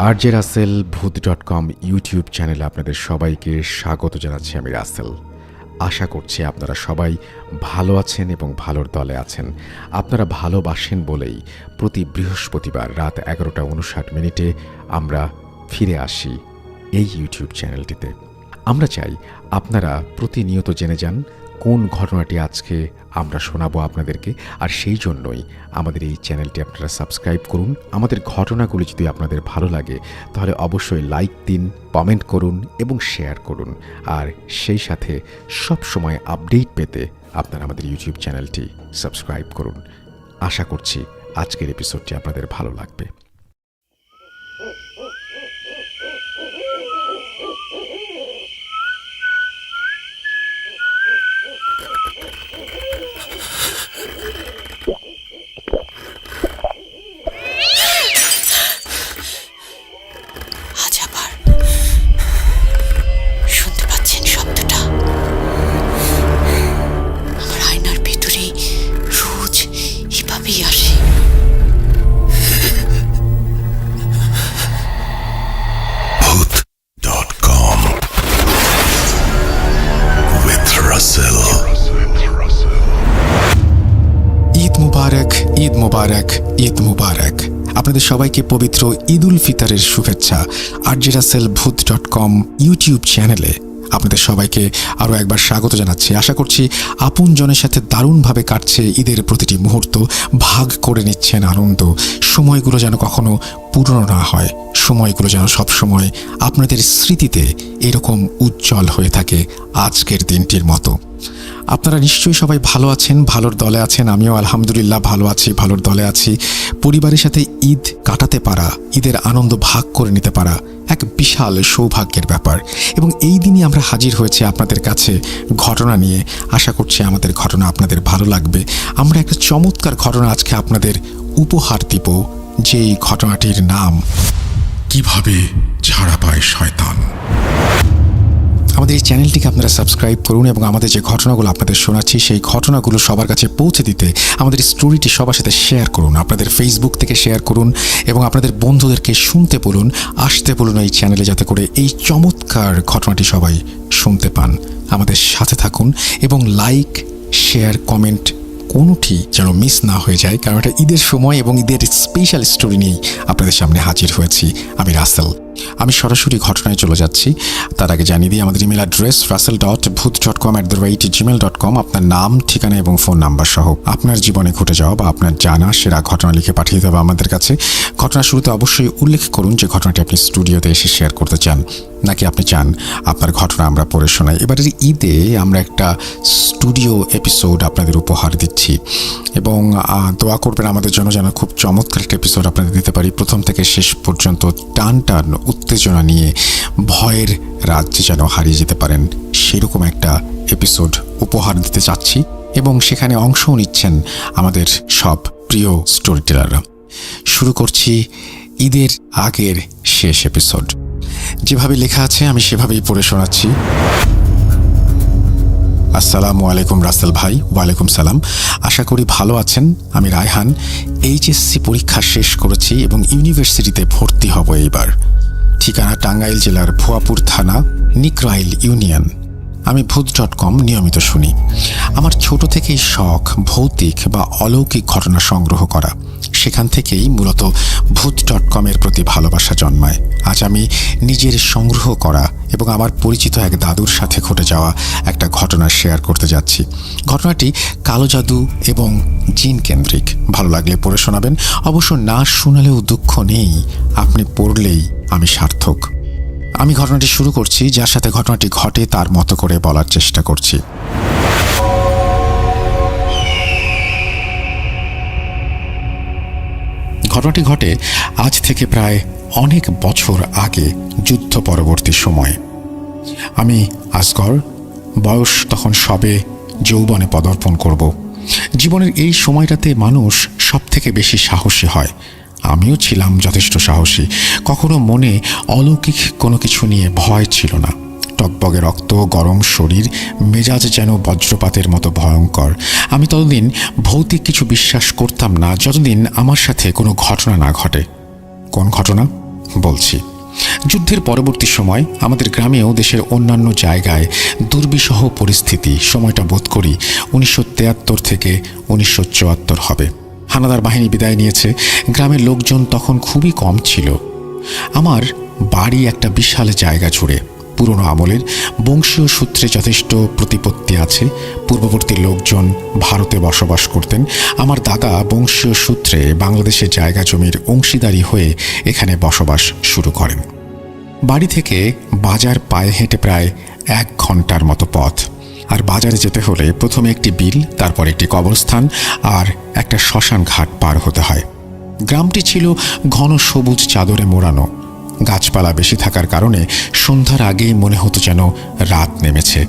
RJ Rasel ভূত.com YouTube চ্যানেলে আপনাদের সবাইকে স্বাগত জানাচ্ছি। আমি রাসেল। আশা করছি আপনারা সবাই ভালো আছেন এবং ভালোর দলে আছেন। আপনারা ভালোবাসেন বলেই প্রতি বৃহস্পতিবার রাত 11:59 আমরা ফিরে আসি এই ইউটিউব চ্যানেলটিতে। আমরা চাই আপনারা প্রতিনিয়ত জেনে যান কোন ঘটনাটি আজকে আমরা শোনাবো আপনাদেরকে, আর সেই জন্যই আমাদের এই চ্যানেলটি আপনারা সাবস্ক্রাইব করুন। আমাদের ঘটনাগুলি যদি আপনাদের ভালো লাগে তাহলে অবশ্যই লাইক দিন, কমেন্ট করুন এবং শেয়ার করুন। আর সেই সাথে সব সময় আপডেট পেতে আপনারা আমাদের ইউটিউব চ্যানেলটি সাবস্ক্রাইব করুন। আশা করছি আজকের এপিসোডটি আপনাদের ভালো লাগবে। ঈদ মুবারক, ঈদ মুবারক। আপনাদের সবাইকে পবিত্র ঈদ উল ফিতরের শুভেচ্ছা। আরজে রাসেল ভূত.com ইউটিউব চ্যানেলে আপনাদের সবাইকে আরও একবার স্বাগত জানাচ্ছি। আশা করছি আপনজনের সাথে দারুণভাবে কাটছে ঈদের প্রতিটি মুহূর্ত, ভাগ করে নিচ্ছেন আনন্দ। সময়গুলো যেন কখনো পুরনো না হয়, সময়গুলো যেন সবসময় আপনাদের স্মৃতিতে এরকম উজ্জ্বল হয়ে থাকে আজকের দিনটির মতো। আপনারা নিশ্চয়ই সবাই ভালো আছেন, ভালোর দলে আছেন। আমিও আলহামদুলিল্লাহ ভালো আছি, ভালোর দলে আছি। পরিবারের সাথে ঈদ কাটাতে পারা, ঈদের আনন্দ ভাগ করে নিতে পারা এক বিশাল সৌভাগ্যের ব্যাপার। এবং এই দিনই আমরা হাজির হয়েছি আপনাদের কাছে ঘটনা নিয়ে। আশা করছি আমাদের ঘটনা আপনাদের ভালো লাগবে। আমরা একটা চমৎকার ঘটনা আজকে আপনাদের উপহার দিব, যেই ঘটনাটির নাম কিভাবে ছাড়া পায় শয়তান। আমাদের এই চ্যানেলটিকে আপনারা সাবস্ক্রাইব করুন এবং আমাদের যে ঘটনাগুলো আপনাদের শোনাচ্ছি সেই ঘটনাগুলো সবার কাছে পৌঁছে দিতে আমাদের স্টোরিটি সবার সাথে শেয়ার করুন। আপনাদের ফেসবুক থেকে শেয়ার করুন এবং আপনাদের বন্ধুদেরকে শুনতে বলুন, আসতে বলুন এই চ্যানেলে, যাতে করে এই চমৎকার ঘটনাটি সবাই শুনতে পান। আমাদের সাথে থাকুন এবং লাইক, শেয়ার, কমেন্ট কোনোটি যেন মিস না হয়ে যায়, কারণ এটা ঈদের সময় এবং ঈদের স্পেশাল স্টোরি নিয়েই আপনাদের সামনে হাজির হয়েছি আমি রাসেল। আমি সরাসরি ঘটনায় চলে যাচ্ছি। তার আগে জানিয়ে দিই আমাদের ইমেল অ্যাড্রেস rasel.bhut.com@gmail.com। আপনার নাম, ঠিকানা এবং ফোন নাম্বার সহ আপনার জীবনে ঘটে যাওয়া বা আপনার জানা সেরা ঘটনা লিখে পাঠিয়ে দেওয়া আমাদের কাছে। ঘটনার শুরুতে অবশ্যই উল্লেখ করুন যে ঘটনাটি আপনি স্টুডিওতে এসে শেয়ার করতে চান, নাকি আপনি চান আপনার ঘটনা আমরা পড়ে শোনাই। এবারের ঈদে আমরা একটা স্টুডিও এপিসোড আপনাদের উপহার দিচ্ছি এবং দোয়া করবেন আমাদের জন্য যেন খুব চমৎকার একটা এপিসোড আপনাদের দিতে পারি। প্রথম থেকে শেষ পর্যন্ত টান টান উত্তেজনা নিয়ে ভয়ের রাজ্যে যেন হারিয়ে যেতে পারেন, সেরকম একটা এপিসোড উপহার দিতে চাচ্ছি। এবং সেখানে অংশও নিচ্ছেন আমাদের সব প্রিয় স্টোরি টেলাররা। শুরু করছি ঈদের আগের শেষ এপিসোড। যেভাবে লেখা আছে আমি সেভাবেই পড়ে শোনাচ্ছি। আসসালামু আলাইকুম রাসেল ভাই। ওয়ালাইকুম সালাম। আশা করি ভালো আছেন। আমি রায়হান। এইচএসসি পরীক্ষা শেষ করেছি এবং ইউনিভার্সিটিতে ভর্তি হব এইবার। ঠিকানা টাঙ্গাইল জেলার ভুয়াপুর থানা, নিকরাইল ইউনিয়ন। আমি ভূত.com নিয়মিত শুনি। আমার ছোট থেকেই শখ ভৌতিক বা অলৌকিক ঘটনা সংগ্রহ করা। সেখান থেকেই মূলত ভূত.com-এর প্রতি ভালোবাসা জন্মায়। আজ আমি নিজের সংগ্রহ করা এবং আমার পরিচিত এক দাদুর সাথে ঘটে যাওয়া একটা ঘটনা শেয়ার করতে যাচ্ছি। ঘটনাটি কালো জাদু এবং জিন কেন্দ্রিক। ভালো লাগলে পড়ে শোনাবেন। অবশ্য না শোনালেও দুঃখ নেই, আপনি পড়লেই আমি সার্থক। আমি ঘটনাটি শুরু করছি। যার সাথে ঘটনাটি ঘটে তার মতো করে বলার চেষ্টা করছি। ঘটনাটি ঘটে আজ থেকে প্রায় অনেক বছর আগে, যুদ্ধ পরবর্তী সময়। আমি আসগর, বয়স তখন সবে যৌবনে পদার্পণ করব। জীবনের এই সময়টাতে মানুষ সব থেকে বেশি সাহসী হয়। আমিও ছিলাম যথেষ্ট সাহসী। কখনো মনে অলৌকিক কোনো কিছু নিয়ে ভয় ছিল না। টকবগে রক্ত, গরম শরীর, মেজাজ যেন বজ্রপাতের মতো ভয়ঙ্কর। আমি ততদিন ভৌতিক কিছু বিশ্বাস করতাম না যতদিন আমার সাথে কোনো ঘটনা না ঘটে। কোন ঘটনা? বলছি। যুদ্ধের পরবর্তী সময় আমাদের গ্রামেও দেশের অন্যান্য জায়গায় দুর্বিষহ পরিস্থিতি। সময়টা বোধ করি 1973 থেকে 1974 হবে। হানাদার বাহিনী বিদায় নিয়েছে। গ্রামের লোকজন তখন খুবই কম ছিল। আমার বাড়ি একটা বিশাল জায়গা জুড়ে। পুরনো আমলের বংশীয় সূত্রে যথেষ্ট প্রতিপত্তি আছে। পূর্ববর্তী লোকজন ভারতে বসবাস করতেন। আমার দাদা বংশীয় সূত্রে বাংলাদেশের জায়গা জমির অংশীদারি হয়ে এখানে বসবাস শুরু করেন। বাড়ি থেকে বাজার পায়ে হেঁটে প্রায় 1 ঘন্টার মতো পথ। আর বাজারে যেতে হলে প্রথমে একটি বিল, তারপর একটি কবরস্থান আর একটা শ্মশান ঘাট পার হতে হয়। গ্রামটি ছিল ঘন সবুজ চাদরে মোড়ানো। গাছপালা বেশি থাকার কারণে সন্ধ্যার আগেই মনে হতো যেন রাত নেমেছে।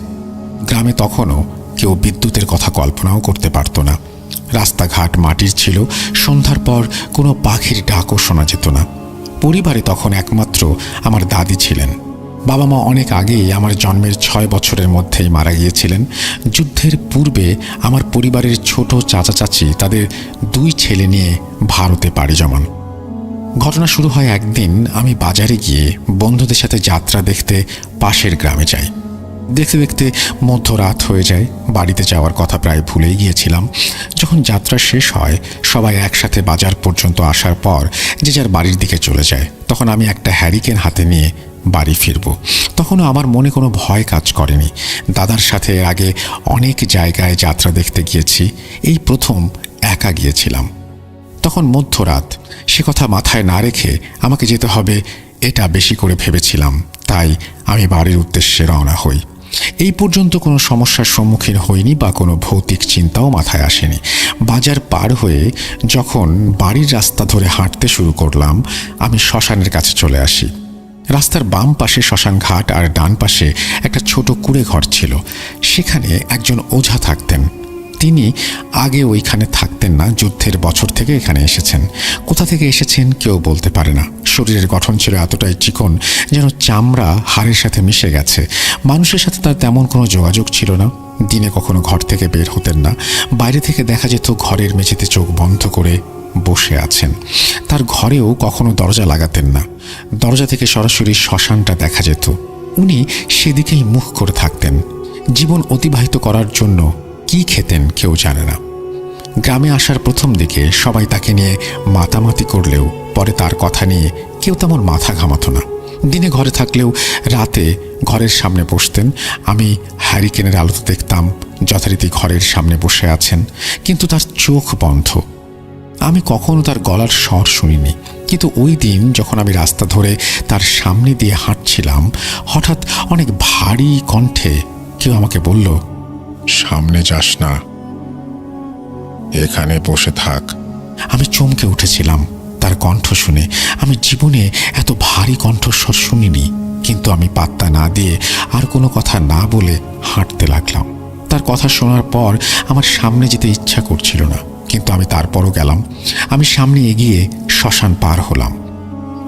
গ্রামে তখনও কেউ বিদ্যুতের কথা কল্পনাও করতে পারত না। রাস্তাঘাট মাটির ছিল। সন্ধ্যার পর কোনো পাখির ডাকও শোনা যেত না। পরিবারে তখন একমাত্র আমার দাদি ছিলেন। বাবা মা অনেক আগেই আমার জন্মের 6 বছরের মধ্যেই মারা গিয়েছিলেন। যুদ্ধের পূর্বে আমার পরিবারের ছোট চাচা চাচি তাদের 2 ছেলে নিয়ে ভারতে পাড়ি জমান। ঘটনা শুরু হয় একদিন আমি বাজারে গিয়ে বন্ধুদের সাথে যাত্রা দেখতে পাশের গ্রামে যাই। দেখতে দেখতে মধ্যরাত হয়ে যায়। বাড়িতে যাওয়ার কথা প্রায় ভুলেই গিয়েছিলাম। যখন যাত্রা শেষ হয়, সবাই একসাথে বাজার পর্যন্ত আসার পর যে যার বাড়ির দিকে চলে যায়। তখন আমি একটা হ্যারিকেন হাতে নিয়ে বাড়ি ফিরব। তখনও আমার মনে কোনো ভয় কাজ করেনি। দাদার সাথে আগে অনেক জায়গায় যাত্রা দেখতে গিয়েছি, এই প্রথম একা গিয়েছিলাম। তখন মধ্যরাত। সে কথা মাথায় না রেখে আমাকে যেতে হবে এটা বেশি করে ভেবেছিলাম। তাই আমি বাড়ির উদ্দেশ্যে রওনা হই। এই পর্যন্ত কোনো সমস্যার সম্মুখীন হইনি বা কোনো ভৌতিক চিন্তাও মাথায় আসেনি। বাজার পার হয়ে যখন বাড়ির রাস্তা ধরে হাঁটতে শুরু করলাম, আমি শ্মশানের কাছে চলে আসি। রাস্তার বাম পাশে শ্মশান ঘাট আর ডান পাশে একটা ছোট কুঁড়ে ঘর ছিল। সেখানে একজন ওঝা থাকতেন। তিনি আগে ওইখানে থাকতেন না। যুদ্ধের বছর থেকে এখানে এসেছেন। কোথা থেকে এসেছেন কেউ বলতে পারে না। শরীরের গঠন ছিল এতটাই চিকন যেন চামড়া হাড়ের সাথে মিশে গেছে। মানুষের সাথে তার তেমন কোনো যোগাযোগ ছিল না। দিনে কখনো ঘর থেকে বের হতেন না। বাইরে থেকে দেখা যেত ঘরের মেঝেতে চোখ বন্ধ করে বসে আছেন। তার ঘরেও কখনো দরজা লাগাতেন না। দরজা থেকে সরাসরি শ্মশানটা দেখা যেত। উনি সেদিকেই মুখ করে থাকতেন। জীবন অতিবাহিত করার জন্য কি খেতেন কেউ জানে না। গ্রামে আসার প্রথম দিকে সবাই তাকে নিয়ে মাতামাতি করলেও পরে তার কথা নিয়ে কেউ তেমন মাথা ঘামাতো না। দিনে ঘরে থাকলেও রাতে ঘরের সামনে বসতেন। আমি হ্যারিকেনের আলোতে দেখতাম যথারীতি ঘরের সামনে বসে আছেন, কিন্তু তার চোখ বন্ধ। আমি কখনো তার গলার স্বর শুনিনি। কিন্তু ওই দিন যখন আমি রাস্তা ধরে তার সামনে দিয়ে হাঁটছিলাম, হঠাৎ অনেক ভারী কণ্ঠে কেউ আমাকে বলল, সামনে যাস না, এখানে বসে থাক। আমি চমকে উঠেছিলাম তার কণ্ঠ শুনে। আমি জীবনে এত ভারী কণ্ঠস্বর শুনিনি। কিন্তু আমি পাত্তা না দিয়ে আর কোনো কথা না বলে হাঁটতে লাগলাম। তার কথা শোনার পর আমার সামনে যেতে ইচ্ছা করছিল না, কিন্তু আমি তারপরও গেলাম। আমি সামনে এগিয়ে শ্মশান পার হলাম।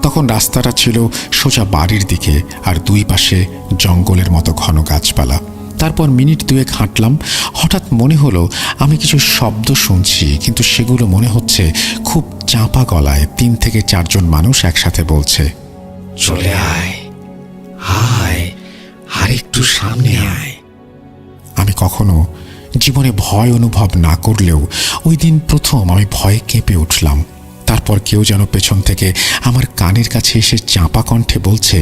তখন রাস্তাটা ছিল সোজা বাড়ির দিকে, আর 2 পাশে জঙ্গলের মতো ঘন গাছপালা। তারপর মিনিট 2 হাঁটলাম। হঠাৎ মনে হলো আমি কিছু শব্দ শুনছি, কিন্তু সেগুলো মনে হচ্ছে খুব চাপা গলায় 3 থেকে 4 জন মানুষ একসাথে বলছে, চলে আয়, আয়, আর একটু সামনে আয়। আমি কখনো জীবনে ভয় অনুভব না করলেও ওই দিন প্রথম আমি ভয়ে কেঁপে উঠলাম। তারপর কেউ যেন পেছন থেকে আমার কানের কাছে এসে চাপা কণ্ঠে বলছে,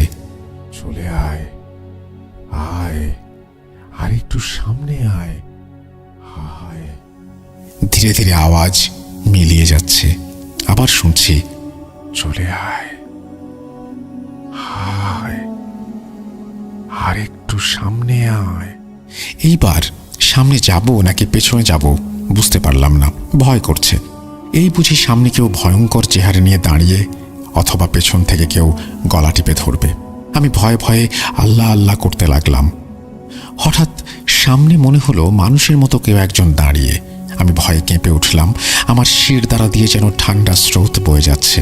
চলে আয়, আয়, আর একটু সামনে আয়, আয়। ধীরে ধীরে আওয়াজ মিলিয়ে যাচ্ছে। আবার শুনছি, চলে আয়, আয়, আর একটু সামনে আয়। এইবার সামনে যাব নাকি পেছনে যাব বুঝতে পারলাম না। ভয় করছে। এই বুঝি সামনে কেউ ভয়ঙ্কর চেহারা নিয়ে দাঁড়িয়ে, অথবা পেছন থেকে কেউ গলা টিপে ধরবে। আমি ভয়ে ভয়ে আল্লাহ আল্লাহ করতে লাগলাম। হঠাৎ সামনে মনে হলো মানুষের মতো কেউ একজন দাঁড়িয়ে। আমি ভয়ে কেঁপে উঠলাম। আমার শির দ্বারা দিয়ে যেন ঠান্ডা স্রোত বয়ে যাচ্ছে।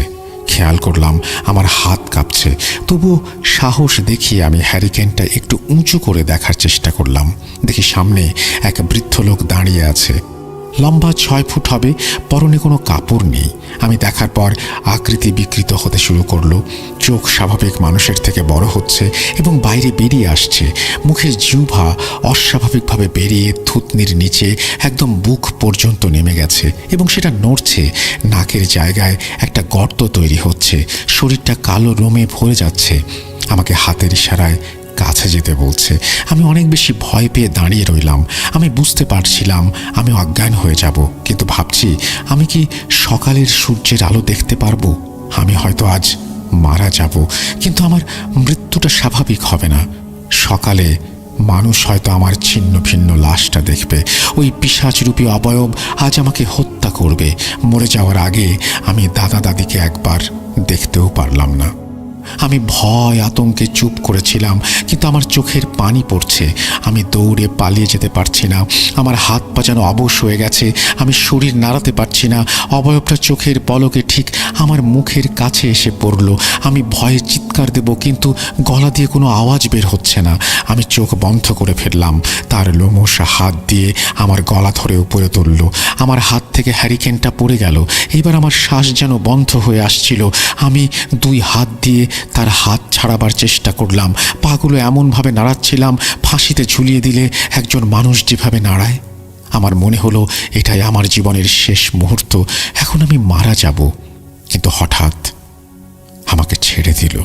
খেয়াল করলাম আমার হাত কাঁপছে। তবু সাহস দেখিয়ে আমি হ্যারিকেনটা একটু উঁচু করে দেখার চেষ্টা করলাম। দেখি সামনে এক বৃদ্ধ লোক দাঁড়িয়ে আছে। লম্বা 6 ফুট হবে, পরনে কোনো কাপড় নেই। আমি দেখার পর আকৃতি বিকৃত হতে শুরু করলো। চোখ স্বাভাবিক মানুষের থেকে বড় হচ্ছে এবং বাইরে বেরিয়ে আসছে। মুখের জিহ্বা অস্বাভাবিকভাবে বেরিয়ে থুতনির নিচে একদম বুক পর্যন্ত নেমে গেছে এবং সেটা নড়ছে। নাকের জায়গায় একটা গর্ত তৈরি হচ্ছে। শরীরটা কালো লোমে ভরে যাচ্ছে। আমাকে হাতের ইশারায় কাছে যেতে বলছে। আমি অনেক বেশি ভয় পেয়ে দাঁড়িয়ে রইলাম। আমি বুঝতে পারছিলাম আমি অজ্ঞান হয়ে যাব, কিন্তু ভাবছি আমি কি সকালের সূর্যের আলো দেখতে পারবো? আমি হয়তো আজ মারা যাব, কিন্তু আমার মৃত্যুটা স্বাভাবিক হবে না। সকালে মানুষ হয়তো আমার ছিন্ন ভিন্ন লাশটা দেখবে। ওই পিশাচরূপী অবয়ব আজ আমাকে হত্যা করবে। মরে যাওয়ার আগে আমি দাদা দাদিকে একবার দেখতেও পারলাম না। আমি ভয় আতঙ্কে চুপ করেছিলাম, কিন্তু আমার চোখের পানি পড়ছে। আমি দৌড়ে পালিয়ে যেতে পারছি না। আমার হাত পা যেন অবশ হয়ে গেছে। আমি শরীর নাড়াতে পারছি না। অবয়বটা চোখের পলকে ঠিক আমার মুখের কাছে এসে পড়ল। আমি ভয়ে চিৎকার দেব, কিন্তু গলা দিয়ে কোনো আওয়াজ বের হচ্ছে না। আমি চোখ বন্ধ করে ফেললাম। তার লোমশ হাত দিয়ে আমার গলা ধরে উপরে তুলল। আমার হাত থেকে হ্যারিকেনটা পড়ে গেল। এবার আমার শ্বাস যেন বন্ধ হয়ে আসছিল। আমি 2 হাত দিয়ে তার হাত ছাড়াবার চেষ্টা করলাম। পাগুলো এমনভাবে নাড়াচ্ছিলাম ফাঁসিতে ঝুলিয়ে দিলে একজন মানুষ যেভাবে নাড়ায়। আমার মনে হলো এটাই আমার জীবনের শেষ মুহূর্ত। এখন আমি মারা যাব। কিন্তু হঠাৎ আমাকে ছেড়ে দিল।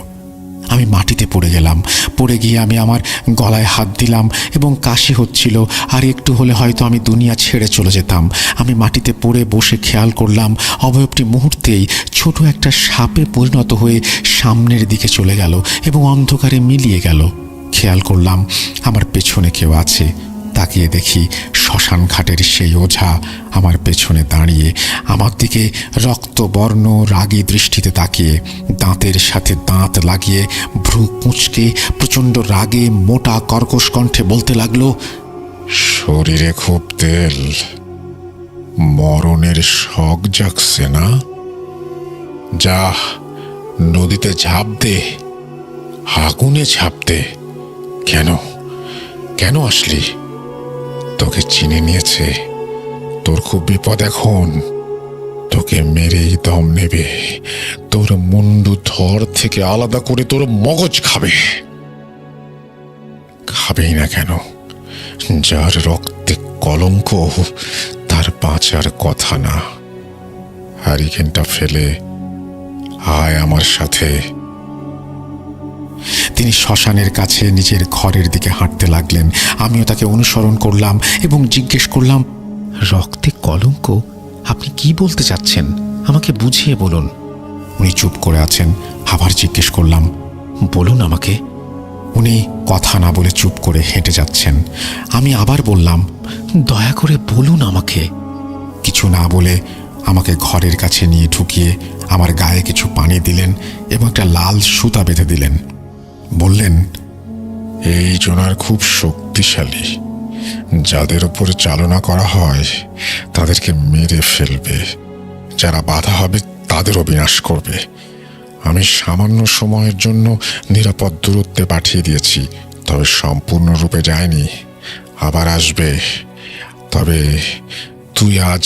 আমি মাটিতে পড়ে গেলাম। পড়ে গিয়ে আমি আমার গলায় হাত দিলাম এবং কাশি হচ্ছিল। আর একটু হলে হয়তো আমি দুনিয়া ছেড়ে চলে যেতাম। আমি মাটিতে পড়ে বসে খেয়াল করলাম অবয়বটি মুহূর্তেই ছোট একটা সাপে পরিণত হয়ে সামনের দিকে চলে গেল এবং অন্ধকারে মিলিয়ে গেল। খেয়াল করলাম আমার পেছনে কেউ আছে। তাকিয়ে দেখি শ্মশান ঘাটের সেই ওঝা আমার পেছনে দাঁড়িয়ে, আমার দিকে রক্তবর্ণ রাগী দৃষ্টিতে তাকিয়ে, দাঁতের সাথে দাঁত লাগিয়ে ভ্রু কুঁচকে প্রচণ্ড রাগে মোটা কর্কশ কণ্ঠে বলতে লাগলো, শরীরে খুব তেল, মরণের শখ জাগছে না? যা নদীতে ঝাঁপ দে, আগুনে ঝাঁপ দে। কেন কেন আসলি? তোকে চিনে নিয়েছে। তোর খুব বিপদ এখন। তোকে মেরেই দম নেবে। তোর মুন্ডু ধর থেকে আলাদা করে তোর মগজ খাবে। খাবেই না কেন? যার রক্তে কলঙ্ক তার বাঁচার কথা না। হ্যারিকেনটা ফেলে আয় আমার সাথে। তিনি শ্মশানের কাছে নিজের ঘরের দিকে হাঁটতে লাগলেন। আমিও তাকে অনুসরণ করলাম এবং জিজ্ঞেস করলাম, রক্তে কলঙ্ক? আপনি কি বলতে চাচ্ছেন? আমাকে বুঝিয়ে বলুন। উনি চুপ করে আছেন। আবার জিজ্ঞেস করলাম, বলুন আমাকে। উনি কথা না বলে চুপ করে হেঁটে যাচ্ছেন। আমি আবার বললাম, দয়া করে বলুন আমাকে। কিছু না বলে আমাকে ঘরের কাছে নিয়ে ঢুকিয়ে আমার গায়ে কিছু পানি দিলেন এবং একটা লাল সুতা বেঁধে দিলেন। বললেন, এই জোনার খুব শক্তিশালী। যাদের উপর চালনা করা হয় তাদেরকে মেরে ফেলবে। যারা বাধা হবে তাদেরও বিনাশ করবে। আমি সামান্য সময়ের জন্য নিরাপদ দূরত্বে পাঠিয়ে দিয়েছি, তবে সম্পূর্ণরূপে যায়নি। আবার আসবে। তবে তুই আজ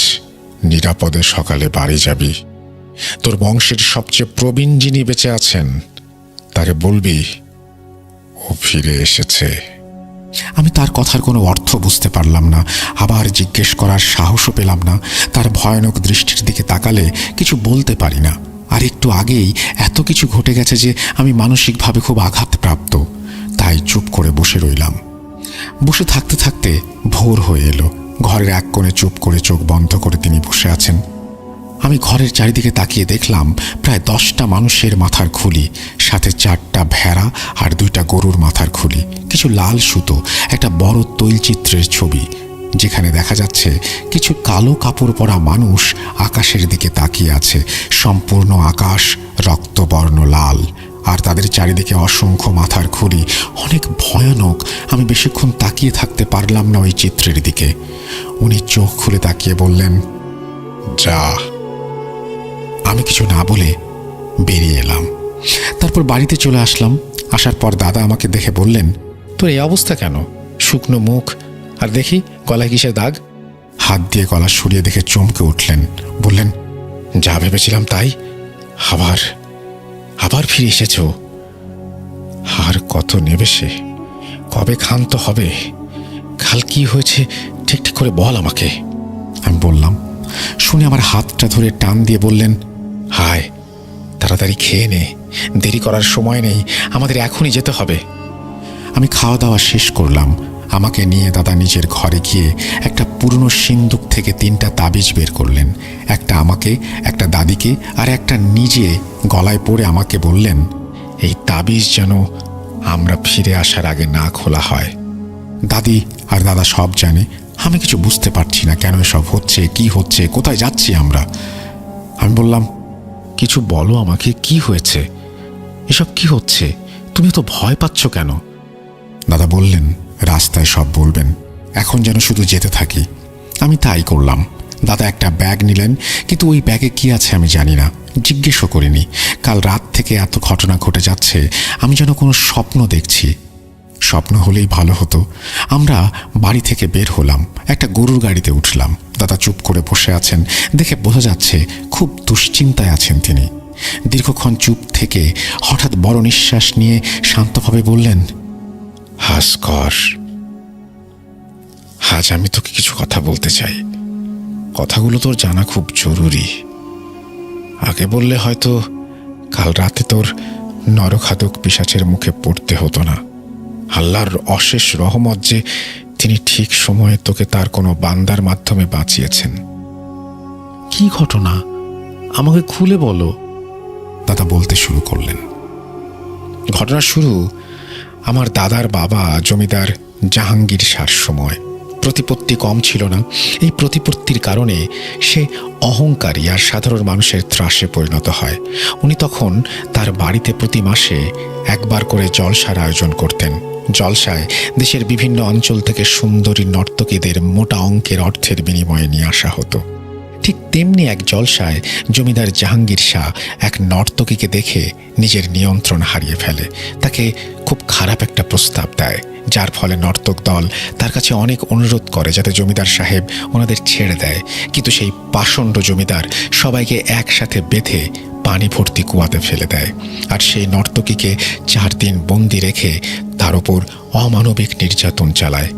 নিরাপদে সকালে বাড়ি যাবি। তোর বংশের সবচেয়ে প্রবীণ যিনি বেঁচে আছেন তাকে বলবি ও ফিরে এসেছে। আমি তার কথার কোনো অর্থ বুঝতে পারলাম না। আবার জিজ্ঞেস করার সাহসও পেলাম না। তার ভয়ানক দৃষ্টির দিকে তাকালে কিছু বলতে পারি না। আর একটু আগেই এত কিছু ঘটে গেছে যে আমি মানসিকভাবে খুব আঘাতপ্রাপ্ত। তাই চুপ করে বসে রইলাম। বসে থাকতে থাকতে ভোর হয়ে এলো। ঘরের এক কোণে চুপ করে চোখ বন্ধ করে তিনি বসে আছেন। আমি ঘরের চারিদিকে তাকিয়ে দেখলাম প্রায় 10টা মানুষের মাথার খুলি, সাথে 4টা ভেড়া আর 2টা গরুর মাথার খুলি, কিছু লাল সুতো, একটা বড় তৈলচিত্রের ছবি, যেখানে দেখা যাচ্ছে কিছু কালো কাপড় পরা মানুষ আকাশের দিকে তাকিয়ে আছে। সম্পূর্ণ আকাশ রক্তবর্ণ লাল, আর তাদের চারিদিকে অসংখ্য মাথার খুলি, অনেক ভয়ানক। আমি বেশিক্ষণ তাকিয়ে থাকতে পারলাম না ওই চিত্রের দিকে। উনি চোখ খুলে তাকিয়ে বললেন, যা। আমি কিছু না বলে বেরিয়ে এলাম। তারপর বাড়িতে চলে আসলাম। আসার পর দাদা আমাকে দেখে বললেন, তোর এই অবস্থা কেন? শুকনো মুখ, আর দেখি গলায় কিসের দাগ? হাত দিয়ে গলা সরিয়ে দেখে চমকে উঠলেন, বললেন, যা ভেবেছিলাম তাই, আবার আবার ফিরে এসেছ। আর কত নেবে সে? কবে ক্ষান্ত হবে? কাল কি হয়েছে ঠিক ঠিক করে বল আমাকে। আমি বললাম। শুনে আমার হাতটা ধরে টান দিয়ে বললেন, হায়, তাড়াতাড়ি খেয়ে নে, দেরি করার সময় নেই, আমাদের এখনই যেতে হবে। আমি খাওয়া দাওয়া শেষ করলাম। আমাকে নিয়ে দাদা নিজের ঘরে গিয়ে একটা পুরনো সিন্দুক থেকে 3টা তাবিজ বের করলেন। একটা আমাকে, একটা দাদিকে, আর একটা নিজে গলায় পরে আমাকে বললেন, এই তাবিজ যেন আমরা ফিরে আসার আগে না খোলা হয়। দাদি আর দাদা সব জানে। আমি কিছু বুঝতে পারছি না কেন এসব হচ্ছে, কি হচ্ছে, কোথায় যাচ্ছি আমরা। আমি বললাম, কিছু বলো আমাকে, কি হয়েছে? এসব কি হচ্ছে? তুমি তো ভয় পাচ্ছ কেন? দাদা বললেন, রাস্তায় সব বলবেন, এখন যেন শুধু যেতে থাকি। আমি তাই করলাম। দাদা একটা ব্যাগ নিলেন, কিন্তু ওই ব্যাগে কি আছে আমি জানি না, জিজ্ঞেসও করিনি। কাল রাত থেকে এত ঘটনা ঘটে যাচ্ছে, আমি যেন কোনো স্বপ্ন দেখছি। স্বপ্ন হলেই ভালো হতো। আমরা বাড়ি থেকে বের হলাম, একটা গরুর গাড়িতে উঠলাম। দাদা চুপ করে বসে আছেন, দেখে বোঝা যাচ্ছে খুব দুশ্চিন্তায় আছেন তিনি। দীর্ঘক্ষণ চুপ থেকে হঠাৎ বড় নিঃশ্বাস নিয়ে শান্তভাবে বললেন, হাসকর, আজ আমি তোকে কিছু কথা বলতে চাই। কথাগুলো তোর জানা খুব জরুরি। আগে বললে হয়তো কাল রাতে তোর নরখাদক পিশাচের মুখে পড়তে হতো না। আল্লাহর অশেষ রহমত যে তিনি ঠিক সময়ে তোকে তার কোনো বান্দার মাধ্যমে বাঁচিয়েছেন। কি ঘটনা, আমাকে খুলে বলো। দাদা বলতে শুরু করলেন। ঘটনা শুরু আমার দাদার বাবা জমিদার জাহাঙ্গীর শাহর সময়। প্রতিপত্তি কম ছিল না। এই প্রতিপত্তির কারণে সে অহংকারী আর সাধারণ মানুষের ত্রাসে পরিণত হয়। উনি তখন তার বাড়িতে প্রতি মাসে একবার করে জলসার আয়োজন করতেন। জলসায় দেশের বিভিন্ন অঞ্চল থেকে সুন্দরী নর্তকীদের মোটা অঙ্কের অর্থের বিনিময়ে নিয়ে আসা হতো। ঠিক তেমনি এক জলসায় জমিদার জাহাঙ্গীর শাহ এক নর্তকীকে দেখে নিজের নিয়ন্ত্রণ হারিয়ে ফেলে। তাকে খুব খারাপ একটা প্রস্তাব দেয়, যার ফলে নর্তক দল তার কাছে অনেক অনুরোধ করে যাতে জমিদার সাহেব ওনাদের ছেড়ে দেয়। কিন্তু সেই পাষণ্ড জমিদার সবাইকে একসাথে বেঁধে পানি ভর্তি কুয়াতে ফেলে দেয়, আর সেই নর্তকীকে 4 দিন বন্দি রেখে তার ওপর অমানবিক নির্যাতন চালায়।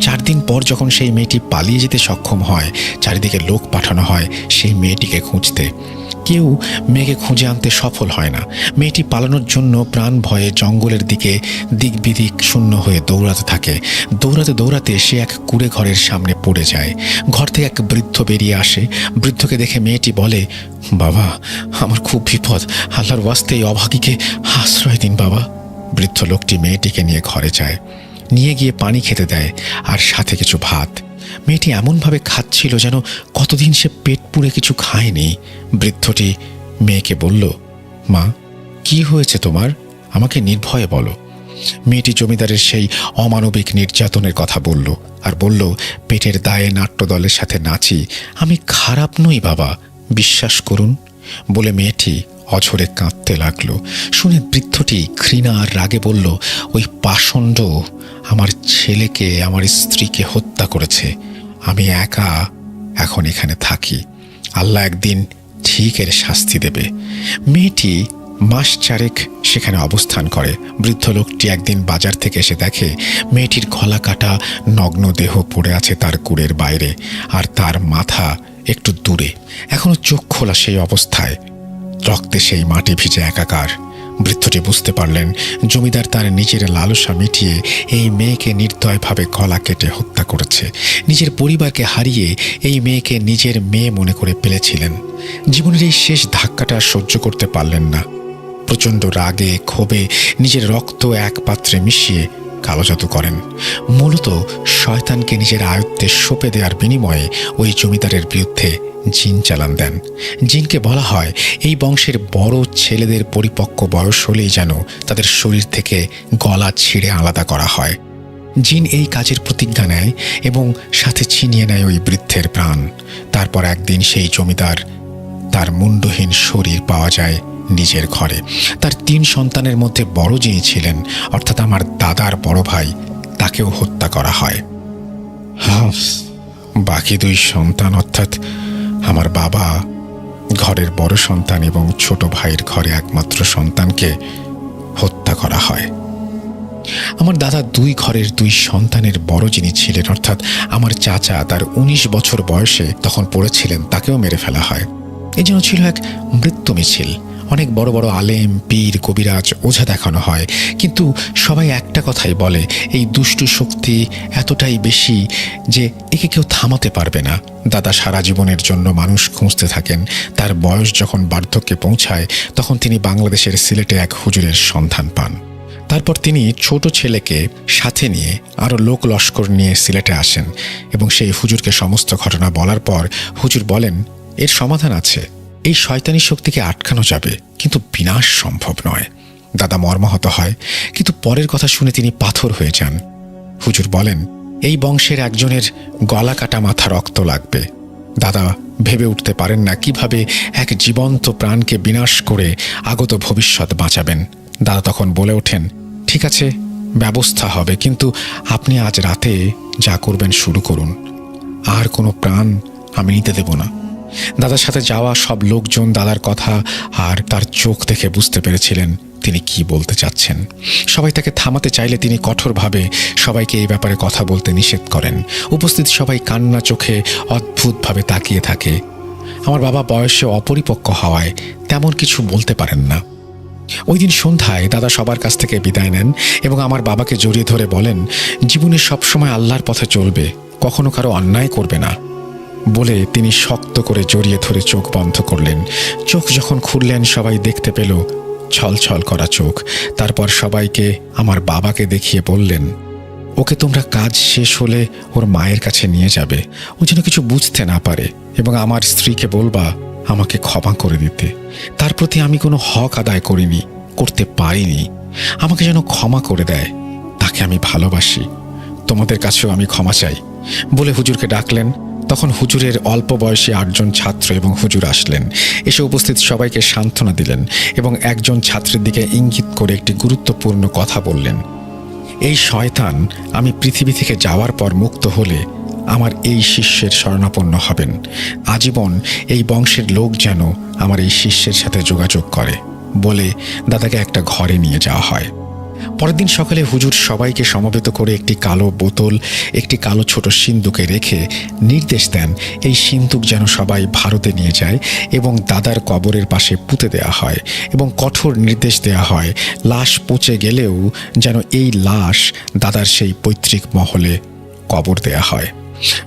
4 দিন পর যখন সেই মেয়েটি পালিয়ে যেতে সক্ষম হয়, চারিদিকে লোক পাঠানো হয় সেই মেয়েটিকে খুঁজতে। কেউ মেয়েকে খুঁজে আনতে সফল হয় না। মেয়েটি পালানোর জন্য প্রাণ ভয়ে জঙ্গলের দিকে দিক বিদিক শূন্য হয়ে দৌড়াতে থাকে। দৌড়াতে দৌড়াতে সে এক কুঁড়ে ঘরের সামনে পড়ে যায়। ঘর থেকে এক বৃদ্ধ বেরিয়ে আসে। বৃদ্ধকে দেখে মেয়েটি বলে, বাবা, আমার খুব বিপদ, আল্লাহর ওয়াস্তে এই অভাগীকে আশ্রয় দিন বাবা। বৃদ্ধ লোকটি মেয়েটিকে নিয়ে ঘরে যায়, নিয়ে গিয়ে পানি খেতে দেয় আর সাথে কিছু ভাত। মেয়েটি এমনভাবে খাচ্ছিল যেন কতদিন সে পেট পুড়ে কিছু খায়নি। বৃদ্ধটি মেয়েকে বলল, মা, কি হয়েছে তোমার? আমাকে নির্ভয়ে বলো। মেয়েটি জমিদারের সেই অমানবিক নির্যাতনের কথা বলল, আর বলল, পেটের দায়ে নাট্যদলের সাথে নাচি, আমি খারাপ নই বাবা, বিশ্বাস করুন। বলে মেয়েটি অঝরে কাঁদতে লাগলো। শুনে বৃদ্ধটি ঘৃণা আর রাগে বলল, ওই পাষণ্ড আমার ছেলেকে, আমার স্ত্রীকে হত্যা করেছে। আমি একা এখন এখানে থাকি, আল্লাহ একদিন ঠিক এর শাস্তি দেবে। মেয়েটি মাস 4 সেখানে অবস্থান করে। বৃদ্ধ লোকটি একদিন বাজার থেকে এসে দেখে মেয়েটির গলা কাটা নগ্ন দেহ পড়ে আছে তার কুড়ের বাইরে, আর তার মাথা একটু দূরে, এখনো চোখ খোলা সেই অবস্থায়, রক্তে সেই মাটি ভিজে একাকার। বৃদ্ধটি বুঝতে পারলেন জমিদার তার নিজের লালসা মিটিয়ে এই মেয়েকে নির্দয়ভাবে গলা কেটে হত্যা করেছে। নিজের পরিবারকে হারিয়ে এই মেয়েকে নিজের মেয়ে মনে করে ফেলেছিলেন। জীবনের এই শেষ ধাক্কাটা সহ্য করতে পারলেন না। প্রচণ্ড রাগে ক্ষোভে নিজের রক্ত এক পাত্রে মিশিয়ে কালো জাদু করেন। মূলত শয়তানকে নিজের আয়ত্তে সঁপে দেওয়ার বিনিময়ে ওই জমিদারের বিরুদ্ধে জিন চালান দেন। জিনকে বলা হয় এই বংশের বড় ছেলেদের পরিপক্ক বয়স হলেই যেন তাদের শরীর থেকে গলা ছিঁড়ে আলাদা করা হয়। জিন এই কাজের প্রতিজ্ঞা নেয় এবং সাথে ছিনিয়ে নেয় ওই বৃদ্ধের প্রাণ। তারপর একদিন সেই জমিদার তার মুন্ডহীন শরীর পাওয়া যায় নিজের ঘরে। তার 3 সন্তানের মধ্যে বড় যিনি ছিলেন, অর্থাৎ আমার দাদার বড় ভাই, তাকেও হত্যা করা হয়। বাকি দুই সন্তান অর্থাৎ আমার বাবা ঘরের বড় সন্তান এবং ছোট ভাইয়ের ঘরে একমাত্র সন্তানকে হত্যা করা হয়। আমার দাদা দুই ঘরের দুই সন্তানের বড় যিনি ছিলেন অর্থাৎ আমার চাচা, তার 19 বছর বয়সে তখন পড়েছিলেন, তাকেও মেরে ফেলা হয়। এই জন্য ছিল এক মৃত্যু মিছিল। অনেক বড় বড় আলেম, পীর, কবিরাজ, ওঝা দেখানো হয়, কিন্তু সবাই একটা কথাই বলে, এই দুষ্টু শক্তি এতটাই বেশি যে একে কেউ থামাতে পারবে না। দাদা সারা জীবনের জন্য মানুষ খুঁজতে থাকেন। তার বয়স যখন বার্ধক্যে পৌঁছায় তখন তিনি বাংলাদেশের সিলেটে এক হুজুরের সন্ধান পান। তারপর তিনি ছোট ছেলেকে সাথে নিয়ে আরও লোক লস্কর নিয়ে সিলেটে আসেন এবং সেই হুজুরকে সমস্ত ঘটনা বলার পর হুজুর বলেন, এর সমাধান আছে। এই শয়তানি শক্তিকে আটকানো যাবে, কিন্তু বিনাশ সম্ভব নয়। দাদা মর্মাহত হয়, কিন্তু পরের কথা শুনে তিনি পাথর হয়ে যান। হুজুর বলেন, এই বংশের একজনের গলা কাটা মাথা রক্ত লাগবে। দাদা ভেবে উঠতে পারেন না কিভাবে এক জীবন্ত প্রাণকে বিনাশ করে আগত ভবিষ্যৎ বাঁচাবেন। দাদা তখন বলে ওঠেন, ঠিক আছে, ব্যবস্থা হবে, কিন্তু আপনি আজ রাতে যা করবেন শুরু করুন। আর কোনো প্রাণ আমি নিতে দেব না। দাদার সাথে যাওয়া সব লোকজন দাদার কথা আর তার চোখ দেখে বুঝতে পেরেছিলেন তিনি কি বলতে চাচ্ছেন। সবাই তাকে থামাতে চাইলে তিনি কঠোরভাবে সবাইকে এই ব্যাপারে কথা বলতে নিষেধ করেন। উপস্থিত সবাই কান্না চোখে অদ্ভুতভাবে তাকিয়ে থাকে। আমার বাবা বয়সে অপরিপক্ক হওয়ায় তেমন কিছু বলতে পারেন না। ওই দিন সন্ধ্যায় দাদা সবার কাছ থেকে বিদায় নেন এবং আমার বাবাকে জড়িয়ে ধরে বলেন, জীবনে সবসময় আল্লাহর পথে চলবে, কখনো কারো অন্যায় করবে না। বলে তিনি শক্ত করে জড়িয়ে ধরে চোখ বন্ধ করলেন। চোখ যখন খুললেন সবাই দেখতে পেল ছলছল করা চোখ। তারপর সবাইকে আমার বাবাকে দেখিয়ে বললেন, ওকে তোমরা কাজ শেষ হলে ওর মায়ের কাছে নিয়ে যাবে, ও যেন কিছু বুঝতে না পারে, এবং আমার স্ত্রীকে বলবা আমাকে ক্ষমা করে দিতে। তার প্রতি আমি কোনো হক আদায় করিনি, করতে পারিনি, আমাকে যেন ক্ষমা করে দেয়। তাকে আমি ভালোবাসি, তোমাদের কাছেও আমি ক্ষমা চাই। বলে হুজুরকে ডাকলেন। তখন হুজুরের অল্প বয়সী 8 জন ছাত্র এবং হুজুর আসলেন। এসে উপস্থিত সবাইকে সান্ত্বনা দিলেন এবং একজন ছাত্রের দিকে ইঙ্গিত করে একটি গুরুত্বপূর্ণ কথা বললেন, এই শয়তান আমি পৃথিবী থেকে যাওয়ার পর মুক্ত হলে আমার এই শিষ্যের শরণাপন্ন হবেন। আজীবন এই বংশের লোক যেন আমার এই শিষ্যের সাথে যোগাযোগ করে। বলে দাদাকে একটা ঘরে নিয়ে যাওয়া হয়। পরের দিন সকালে হুজুর সবাইকে সমবেত করে একটি কালো বোতল, একটি কালো ছোট সিন্দুকে রেখে নির্দেশ দেন এই সিন্দুক যেন সবাই ভারতে নিয়ে যায় এবং দাদার কবরের পাশে পুঁতে দেওয়া হয়, এবং কঠোর নির্দেশ দেওয়া হয় লাশ পচে গেলেও যেন এই লাশ দাদার সেই পৈতৃক মহলে কবর দেয়া হয়।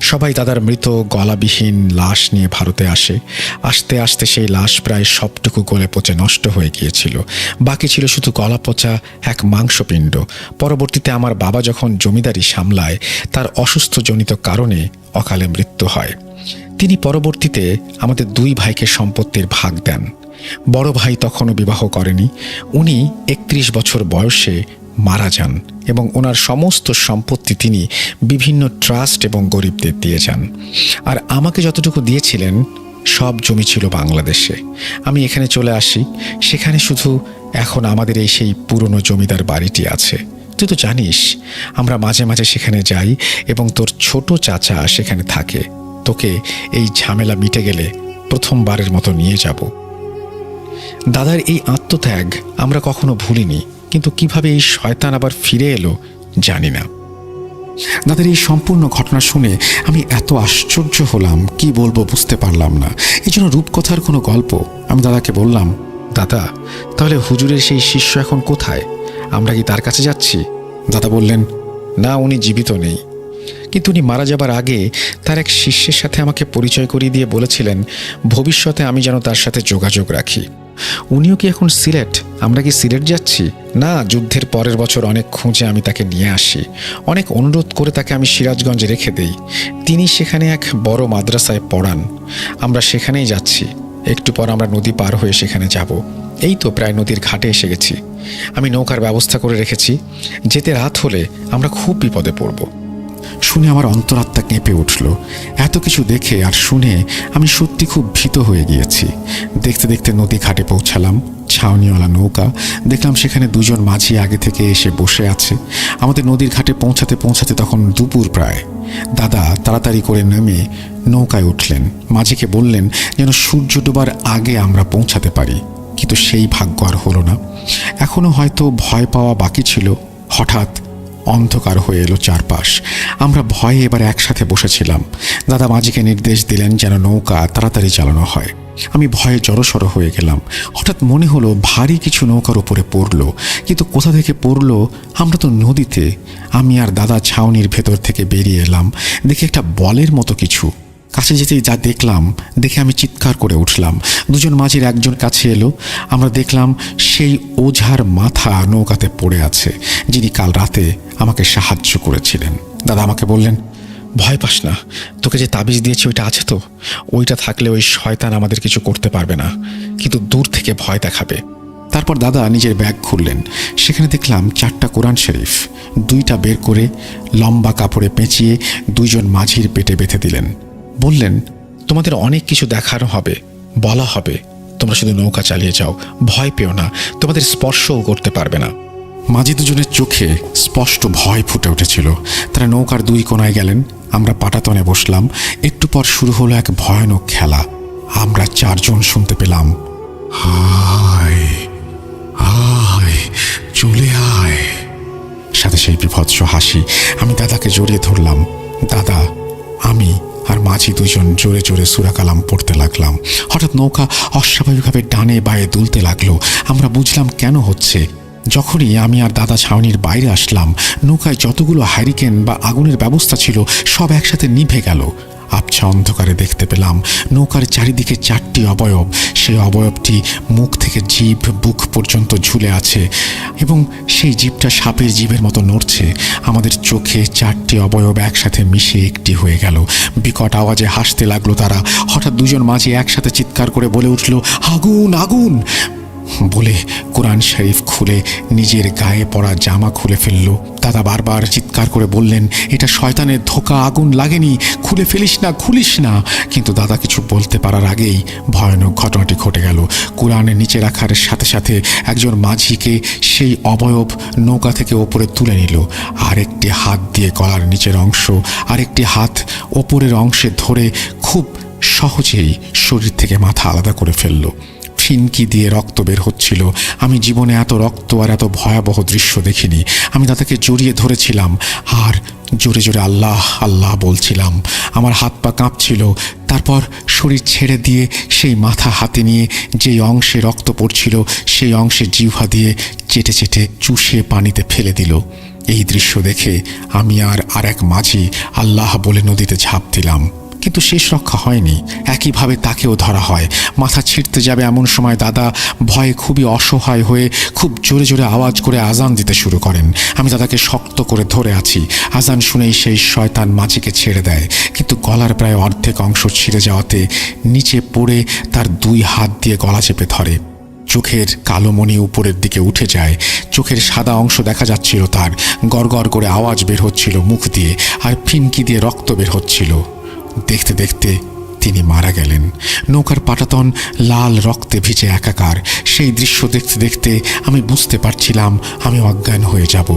সবাই দাদার মৃত গলাবিহীন লাশ নিয়ে ভারতে আসে। আস্তে আস্তে সেই লাশ প্রায় সবটুকু গলে পচে নষ্ট হয়ে গিয়েছিল। বাকি ছিল শুধু গলা পচা এক মাংসপিণ্ড। পরবর্তীতে আমার বাবা যখন জমিদারি সামলায়, তার অসুস্থজনিত কারণে অকালে মৃত্যু হয়। তিনি পরবর্তীতে আমাদের 2 ভাইকে সম্পত্তির ভাগ দেন। বড় ভাই তখনও বিবাহ করেনি। উনি 31 বছর বয়সে মারা যান এবং ওনার সমস্ত সম্পত্তি তিনি বিভিন্ন ট্রাস্ট এবং গরিবদের দিয়ে যান। আর আমাকে যতটুকু দিয়েছিলেন সব জমি ছিল বাংলাদেশে। আমি এখানে চলে আসি। সেখানে শুধু এখন আমাদের এই সেই পুরনো জমিদার বাড়িটি আছে। তুই তো জানিস আমরা মাঝে মাঝে সেখানে যাই এবং তোর ছোট চাচা সেখানে থাকে। তোকে এই ঝামেলা মিটে গেলে প্রথমবারের মতো নিয়ে যাব। দাদার এই আত্মত্যাগ আমরা কখনো ভুলিনি, কিন্তু কিভাবে এই শয়তান আবার ফিরে এলো জানি না। দাদার এই সম্পূর্ণ ঘটনা শুনে আমি এত আশ্চর্য হলাম, কি বলবো বুঝতে পারলাম না। এই জন্য রূপকথার কোনো গল্প। আমি দাদাকে বললাম, দাদা তাহলে হুজুরের সেই শিষ্য এখন কোথায়? আমরা কি তার কাছে যাচ্ছি? দাদা বললেন, না, উনি জীবিত নেই, কিন্তু উনি মারা যাবার আগে তার এক শিষ্যের সাথে আমাকে পরিচয় করিয়ে দিয়ে বলেছিলেন ভবিষ্যতে আমি যেন তার সাথে যোগাযোগ রাখি। উনিও কি এখন সিলেট? আমরা কি সিলেট যাচ্ছি? না, যুদ্ধের পরের বছর অনেক খুঁজে আমি তাকে নিয়ে আসি। অনেক অনুরোধ করে তাকে আমি সিরাজগঞ্জে রেখে দেই। তিনি সেখানে এক বড় মাদ্রাসায় পড়ান। আমরা সেখানেই যাচ্ছি। একটু পর আমরা নদী পার হয়ে সেখানে যাব। এই তো প্রায় নদীর ঘাটে এসে গেছি। আমি নৌকার ব্যবস্থা করে রেখেছি। যেতে রাত হলে আমরা খুব বিপদে পড়ব। শুনে আমার অন্তরাত্মা কেঁপে উঠল। এত কিছু দেখে আর শুনে আমি সত্যি খুব ভীত হয়ে গিয়েছি। দেখতে দেখতে নদী ঘাটে পৌঁছালাম। ছাউনিওয়ালা নৌকা। দেখলাম সেখানে দুজন মাঝি আগে থেকে এসে বসে আছে। আমাদের নদীর ঘাটে পৌঁছাতে পৌঁছাতে তখন দুপুর প্রায়। দাদা তাড়াতাড়ি করে নেমে নৌকায় উঠলেন, মাঝিকে বললেন যেন সূর্য ডোবার আগে আমরা পৌঁছাতে পারি। কিন্তু সেই ভাগ্য আর হলো না। এখনো হয়তো ভয় পাওয়া বাকি ছিল। হঠাৎ অন্ধকার হয়ে এলো চারপাশ। আমরা ভয়ে এবার একসাথে বসেছিলাম। দাদা মাঝিকে নির্দেশ দিলেন যেন নৌকা তাড়াতাড়ি চালানো হয়। আমি ভয়ে জড়সড় হয়ে গেলাম। হঠাৎ মনে হলো ভারী কিছু নৌকার উপরে পড়লো, কিন্তু কোথা থেকে পড়লো? আমরা তো নদীতে। আমি আর দাদা ছাউনির ভেতর থেকে বেরিয়ে এলাম। দেখি একটা বলের মতো কিছু। কাছে যেতেই যা দেখলাম দেখে আমি চিৎকার করে উঠলাম। দুজন মাঝির একজন কাছে এলো। আমরা দেখলাম সেই ওঝার মাথা নৌকাতে পড়ে আছে, যিনি কাল রাতে আমাকে সাহায্য করেছিলেন। দাদা আমাকে বললেন, ভয় পাস না, তোকে যে তাবিজ দিয়েছি ওইটা আছে তো? ওইটা থাকলে ওই শয়তান আমাদের কিছু করতে পারবে না, কিন্তু দূর থেকে ভয় দেখাবে। তারপর দাদা নিজের ব্যাগ খুললেন। সেখানে দেখলাম 4টা কোরআন শরীফ। 2টা বের করে লম্বা কাপড়ে পেঁচিয়ে দুইজন মাঝির পেটে বেঁধে দিলেন। বললেন, তোমাদের অনেক কিছু দেখানো হবে, বলা হবে, তোমরা শুধু নৌকা চালিয়ে যাও, ভয় পেও না, তোমাদের স্পর্শও করতে পারবে না। মাঝি দুজনের চোখে স্পষ্ট ভয় ফুটে উঠেছিল। তারা নৌকার 2 কোণায় গেলেন। আমরা পাটাতনে বসলাম। একটু পর শুরু হলো এক ভয়ানক খেলা। আমরা 4 জন শুনতে পেলাম, আয় আয় চলে আয়। সাথে সেই বিভৎস হাসি। আমি দাদাকে জড়িয়ে ধরলাম। দাদা, আমি আর মাঝি 2 জন জোরে জোরে সূরা কালাম পড়তে লাগলাম। হঠাৎ নৌকা অস্বাভাবিকভাবে ডানে বায়ে দুলতে লাগলো। আমরা বুঝলাম কেন হচ্ছে। যখনই আমি আর দাদা ছাউনির বাইরে আসলাম, নৌকায় যতগুলো হ্যারিকেন বা আগুনের ব্যবস্থা ছিল সব একসাথে নিভে গেল। আবছা অন্ধকারে দেখতে পেলাম নৌকার চারিদিকে 4টি অবয়ব। সেই অবয়বটি মুখ থেকে জিভ বুক পর্যন্ত ঝুলে আছে এবং সেই জিভটা সাপের জিভের মতো নড়ছে। আমাদের চোখে 4টি অবয়ব একসাথে মিশে একটি হয়ে গেল। বিকট আওয়াজে হাসতে লাগলো তারা। হঠাৎ 2জন মাঝি একসাথে চিৎকার করে বলে উঠল, আগুন আগুন বলে কোরআন শরীফ খুলে নিজের গায়ে পড়া জামা খুলে ফেলল। দাদা বারবার চিৎকার করে বললেন, এটা শয়তানের ধোঁকা, আগুন লাগেনি, খুলে ফেলিস না, খুলিস না। কিন্তু দাদা কিছু বলতে পারার আগেই ভয়ানক ঘটনাটি ঘটে গেল। কোরআনের নিচে রাখার সাথে সাথে একজন মাঝিকে সেই অবয়ব নৌকা থেকে ওপরে তুলে নিল। আরেকটি হাত দিয়ে গলার নিচের অংশ, আরেকটি হাত ওপরের অংশে ধরে খুব সহজেই শরীর থেকে মাথা আলাদা করে ফেলল। ফিনকি দিয়ে রক্ত বের হচ্ছিল। আমি জীবনে এত রক্ত আর এত ভয়াবহ দৃশ্য দেখিনি। আমি তাদেরকে জড়িয়ে ধরেছিলাম আর জোরে জোরে আল্লাহ আল্লাহ বলছিলাম। আমার হাত পা কাঁপছিল। তারপর শরীর ছেড়ে দিয়ে সেই মাথা হাতে নিয়ে যেই অংশে রক্ত পড়ছিল সেই অংশে জিহ্বা দিয়ে চেটে চেটে চুষে পানিতে ফেলে দিল। এই দৃশ্য দেখে আমি আর এক মাঝি আল্লাহ বলে নদীতে ঝাঁপ দিলাম। কিন্তু শেষ রক্ষা হয়নি। একইভাবে তাকেও ধরা হয়। মাথা ছিঁড়তে যাবে এমন সময় দাদা ভয়ে খুবই অসহায় হয়ে খুব জোরে জোরে আওয়াজ করে আজান দিতে শুরু করেন। আমি দাদাকে শক্ত করে ধরে আছি। আজান শুনেই সেই শয়তান মাঝিকে ছেড়ে দেয়, কিন্তু গলার প্রায় অর্ধেক অংশ ছিঁড়ে যাওয়াতে নিচে পড়ে তার 2 হাত দিয়ে গলা চেপে ধরে। চোখের কালো মণি উপরের দিকে উঠে যায়। চোখের সাদা অংশ দেখা যাচ্ছিল তার। গড়গড় করে আওয়াজ বের হচ্ছিল মুখ দিয়ে, আর ফিনকি দিয়ে রক্ত বের হচ্ছিল। দেখতে দেখতে তিনি মারা গেলেন। নৌকার পাটাতন লাল রক্তে ভিজে একাকার। সেই দৃশ্য দেখতে দেখতে আমি বুঝতে পারছিলাম আমি অজ্ঞান হয়ে যাব।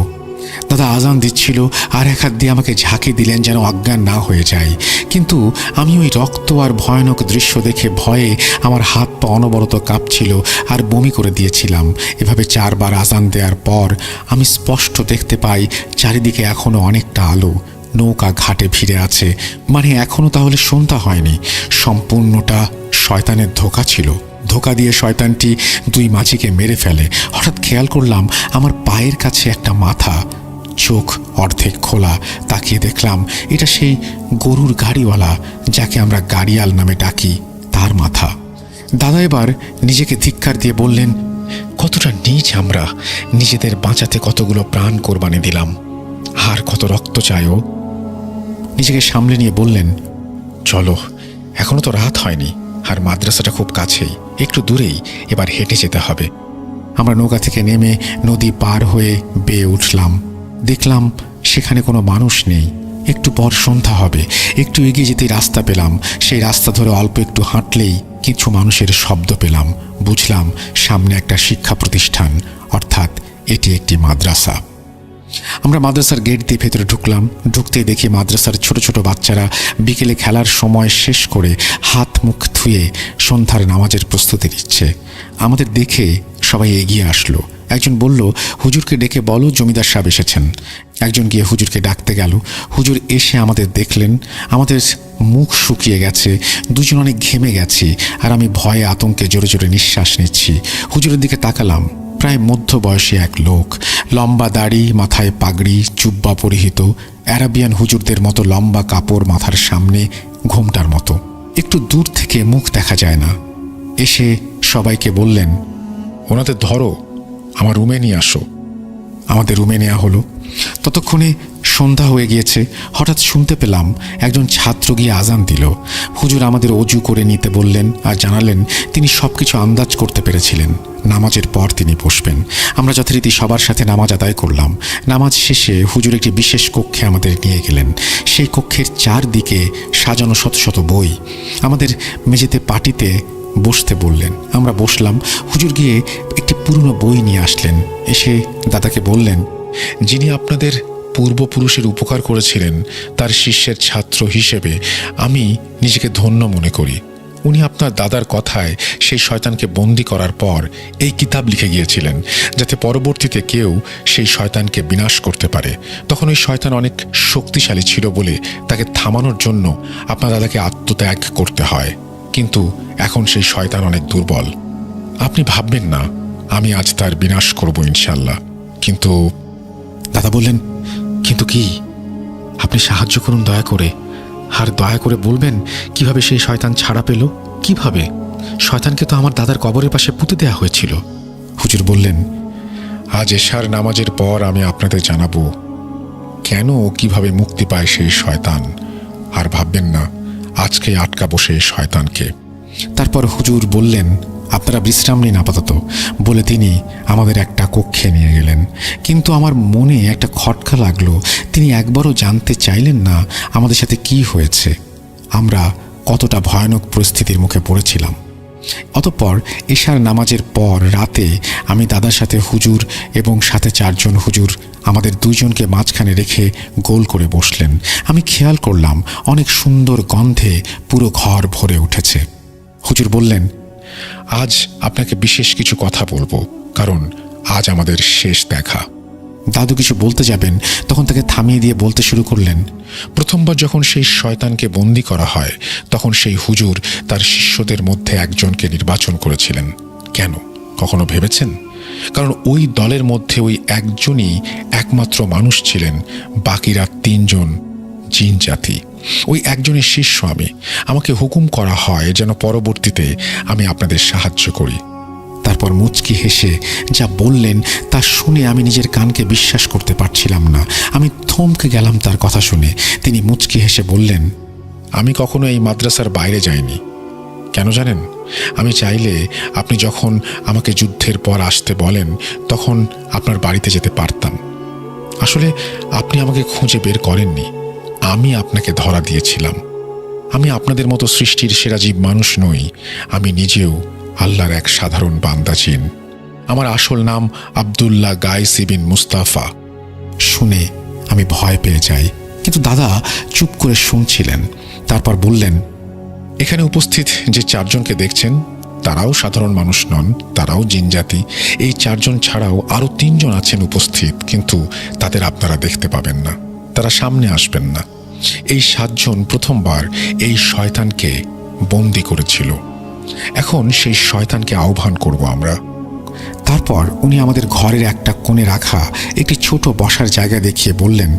দাদা আজান দিচ্ছিল আর এক হাত দিয়ে আমাকে ঝাঁকি দিলেন যেন অজ্ঞান না হয়ে যায়। কিন্তু আমি ওই রক্ত আর ভয়ানক দৃশ্য দেখে ভয়ে আমার হাত পা অনবরত কাঁপছিল আর বমি করে দিয়েছিলাম। এভাবে 4 বার আজান দেওয়ার পর আমি স্পষ্ট দেখতে পাই চারিদিকে এখনো অনেকটা আলো। নৌকা ঘাটে ফিরে আছে, মানে এখনো তাহলে সন্ধ্যা হয়নি। সম্পূর্ণটা শয়তানের ধোঁকা ছিল। ধোঁকা দিয়ে শয়তানটি 2 মাঝিকে মেরে ফেলে। হঠাৎ খেয়াল করলাম আমার পায়ের কাছে একটা মাথা, চোখ অর্ধেক খোলা। তাকিয়ে দেখলাম এটা সেই গরুর গাড়িওয়ালা যাকে আমরা গাড়িয়াল নামে ডাকি, তার মাথা। দাদা এবার নিজেকে ধিক্কার দিয়ে বললেন, কতটা নীচ আমরা! নিজেদের বাঁচাতে কতগুলো প্রাণ কোরবানি দিলাম, আর কত রক্ত চাইও। নিজেকে সামলে নিয়ে বললেন, চলো, এখনো তো রাত হয়নি আর মাদ্রাসাটা খুব কাছেই, একটু দূরেই, এবার হেঁটে যেতে হবে। আমরা নৌকা থেকে নেমে নদী পার হয়ে বেয়ে উঠলাম। দেখলাম সেখানে কোনো মানুষ নেই। একটু পর সন্ধ্যা হবে। একটু এগিয়ে যেতেই রাস্তা পেলাম। সেই রাস্তা ধরে অল্প একটু হাঁটলেই কিছু মানুষের শব্দ পেলাম, বুঝলাম সামনে একটা শিক্ষা প্রতিষ্ঠান, অর্থাৎ এটি একটি মাদ্রাসা। আমরা মাদ্রাসার গেট দিয়ে ভেতরে ঢুকলাম। ঢুকতেই দেখি মাদ্রাসার ছোট ছোট বাচ্চারা বিকেলে খেলার সময় শেষ করে হাত মুখ ধুয়ে সন্ধ্যার নামাজের প্রস্তুতি নিচ্ছে। আমাদের দেখে সবাই এগিয়ে আসলো। একজন বলল, হুজুরকে ডেকে বলো জমিদার সাহেব এসেছেন। একজন গিয়ে হুজুরকে ডাকতে গেল। হুজুর এসে আমাদের দেখলেন। আমাদের মুখ শুকিয়ে গেছে, দুজন অনেক ঘেমে গেছি, আর আমি ভয়ে আতঙ্কে জোরে জোরে নিঃশ্বাস নিচ্ছি। হুজুরের দিকে তাকালাম। প্রায় মধ্যবয়সী এক লোক, লম্বা দাড়ি, মাথায় পাগড়ি, জুব্বা পরিহিত, অ্যারাবিয়ান হুজুরদের মতো লম্বা কাপড় মাথার সামনে, ঘোমটার মতো। একটু দূর থেকে মুখ দেখা যায় না। এসে সবাইকে বললেন, ওনাদের ধরো, আমার রুমে নিয়ে আসো। আমাদের রুমে নেওয়া হলো। ততক্ষণে সন্ধ্যা হয়ে গিয়েছে। হঠাৎ শুনতে পেলাম একজন ছাত্র গিয়ে আজান দিল। হুজুর আমাদের অজু করে নিতে বললেন আর জানালেন তিনি সবকিছু আন্দাজ করতে পেরেছিলেন। নামাজের পর তিনি বসবেন। আমরা যথারীতি সবার সাথে নামাজ আদায় করলাম। নামাজ শেষে হুজুর একটি বিশেষ কক্ষে আমাদের নিয়ে গেলেন। সেই কক্ষের চারদিকে সাজানো শত শত বই। আমাদের মেঝেতে পাটিতে বসতে বললেন। আমরা বসলাম। হুজুর গিয়ে একটি পুরনো বই নিয়ে আসলেন। এসে দাদাকে বললেন, যিনি আপনাদের পূর্বপুরুষের উপকার করেছিলেন তার শিষ্যের ছাত্র হিসেবে আমি নিজেকে ধন্য মনে করি। উনি আপনার দাদার কথায় সেই শয়তানকে বন্দি করার পর এই কিতাব লিখে গিয়েছিলেন, যাতে পরবর্তীতে কেউ সেই শয়তানকে বিনাশ করতে পারে। তখন ওই শয়তান অনেক শক্তিশালী ছিল বলে তাকে থামানোর জন্য আপনার দাদাকে আত্মত্যাগ করতে হয়, কিন্তু এখন সেই শয়তান অনেক দুর্বল। আপনি ভাববেন না আমি আজ তার বিনাশ করব ইনশাল্লাহ। কিন্তু দাদা বললেন, কিন্তু কি? আপনি সাহায্য করুন দয়া করে, আর দয়া করে বলবেন কিভাবে সেই শয়তান ছাড়া পেল। কিভাবে? শয়তানকে তো আমার দাদার কবরের পাশে পুঁতে দেওয়া হয়েছিল। হুজুর বললেন, আজ এশার নামাজের পর আমি আপনাদের জানাবো কেন ও কিভাবে মুক্তি পায় সেই শয়তান। আর ভাববেন না আজকে আটকাবো সেই শয়তানকে। তারপর হুজুর বললেন, আপনারা বিশ্রাম নিন আপাতত, বলে তিনি আমাদের একটা কক্ষে নিয়ে গেলেন। কিন্তু আমার মনে একটা খটকা লাগলো। তিনি একবারও জানতে চাইলেন না আমাদের সাথে কি হয়েছে, আমরা কতটা ভয়ানক পরিস্থিতির মুখে পড়েছিলাম। অতঃপর এশার নামাজের পর রাতে আমি দাদার সাথে হুজুর এবং সাথে চারজন হুজুর আমাদের দুইজনকে মাঝখানে রেখে গোল করে বসলেন। আমি খেয়াল করলাম অনেক সুন্দর গন্ধে পুরো ঘর ভরে উঠেছে। হুজুর বললেন, আজ আপনাকে বিশেষ কিছু কথা বলবো, কারণ আজ আমাদের শেষ দেখা। দাদু কিছু বলতে যাবেন, তখন তাকে থামিয়ে দিয়ে বলতে শুরু করলেন, প্রথমবার যখন সেই শয়তানকে বন্দি করা হয় তখন সেই হুজুর তার শিষ্যদের মধ্যে একজনকে নির্বাচন করেছিলেন। কেন কখনো ভেবেছেন? কারণ ওই দলের মধ্যে ওই একজনই একমাত্র মানুষ ছিলেন, বাকিরা তিনজন জিন জাতি। ওই একজনের শিষ্য আমি। আমাকে হুকুম করা হয় যেন পরবর্তীতে আমি আপনাদের সাহায্য করি। তারপর মুচকি হেসে যা বললেন তা শুনে আমি নিজের কানকে বিশ্বাস করতে পারছিলাম না। আমি থমকে গেলাম তার কথা শুনে। তিনি মুচকি হেসে বললেন, আমি কখনো এই মাদ্রাসার বাইরে যাইনি। কেন জানেন? আমি চাইলে আপনি যখন আমাকে যুদ্ধের পর আসতে বলেন তখন আপনার বাড়িতে যেতে পারতাম। আসলে আপনি আমাকে খুঁজে বের করেননি, আমি আপনাকে ধরা দিয়েছিলাম। আমি আপনাদের মতো সৃষ্টির সেরা জীব মানুষ নই। আমি নিজেও আল্লাহর এক সাধারণ বান্দা জিন। আমার আসল নাম আব্দুল্লাহ গাইস ইবিন মুস্তাফা। শুনে আমি ভয় পেয়ে যাই, কিন্তু দাদা চুপ করে শুনছিলেন। তারপর বললেন, এখানে উপস্থিত যে চারজনকে দেখছেন তারাও সাধারণ মানুষ নন, তারাও জিনজাতি। এই চারজন ছাড়াও আরও তিনজন আছেন উপস্থিত, কিন্তু তাদের আপনারা দেখতে পাবেন না, তারা সামনে আসবেন না। এই সাতজন প্রথমবার এই শয়তানকে বন্দি করেছিল। এখন সেই শয়তানকে আহ্বান করব আমরা। তারপর উনি আমাদের ঘরের একটা কোণে রাখা একটি ছোট বসার জায়গা দেখিয়ে বললেন,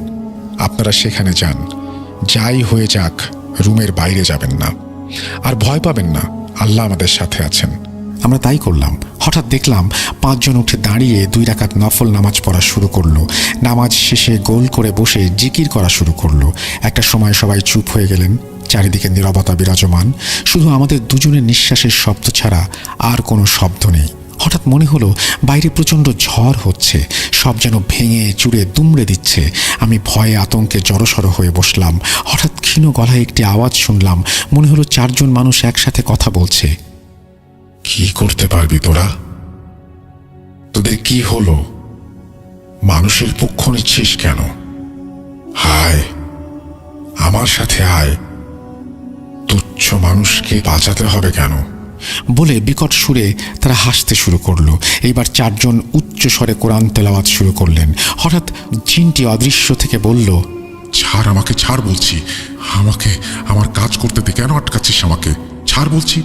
আপনারা সেখানে যান, যাই হয়ে যাক রুমের বাইরে যাবেন না, আর ভয় পাবেন না, আল্লাহ আমাদের সাথে আছেন। আমরা তাই করলাম। হঠাৎ দেখলাম পাঁচজন উঠে দাঁড়িয়ে 2 রাকাত নফল নামাজ পড়া শুরু করলো। নামাজ শেষে গোল করে বসে জিকির করা শুরু করলো। একটা সময় সবাই চুপ হয়ে গেলেন। চারিদিকে নীরবতা বিরাজমান, শুধু আমাদের দুজনের নিঃশ্বাসের শব্দ ছাড়া আর কোনো শব্দ নেই। হঠাৎ মনে হলো বাইরে প্রচণ্ড ঝড় হচ্ছে, সব যেন ভেঙে চুরে দুমড়ে দিচ্ছে। আমি ভয়ে আতঙ্কে জড়সড় হয়ে বসলাম। হঠাৎ ক্ষীণ গলায় একটি আওয়াজ শুনলাম, মনে হলো 4জন মানুষ একসাথে কথা বলছে। কি করতে পারবি তোরা? তোদের কি হলো? মানুষের পক্ষ নিচ্ছিস কেন? হায়, আমার সাথে আয়। তুচ্ছ মানুষকে বাঁচাতে হবে কেন? বলে বিকট সুরে তারা হাসতে শুরু করলো। এইবার চারজন উচ্চ স্বরে কোরআন তেলাওয়াত শুরু করলেন। হঠাৎ জিনটি অদৃশ্য থেকে বলল, ছাড় আমাকে, ছাড় বলছি। আমাকে আমার কাজ করতে দে, কেন আটকাচ্ছিস আমাকে? ছাড় বলছি।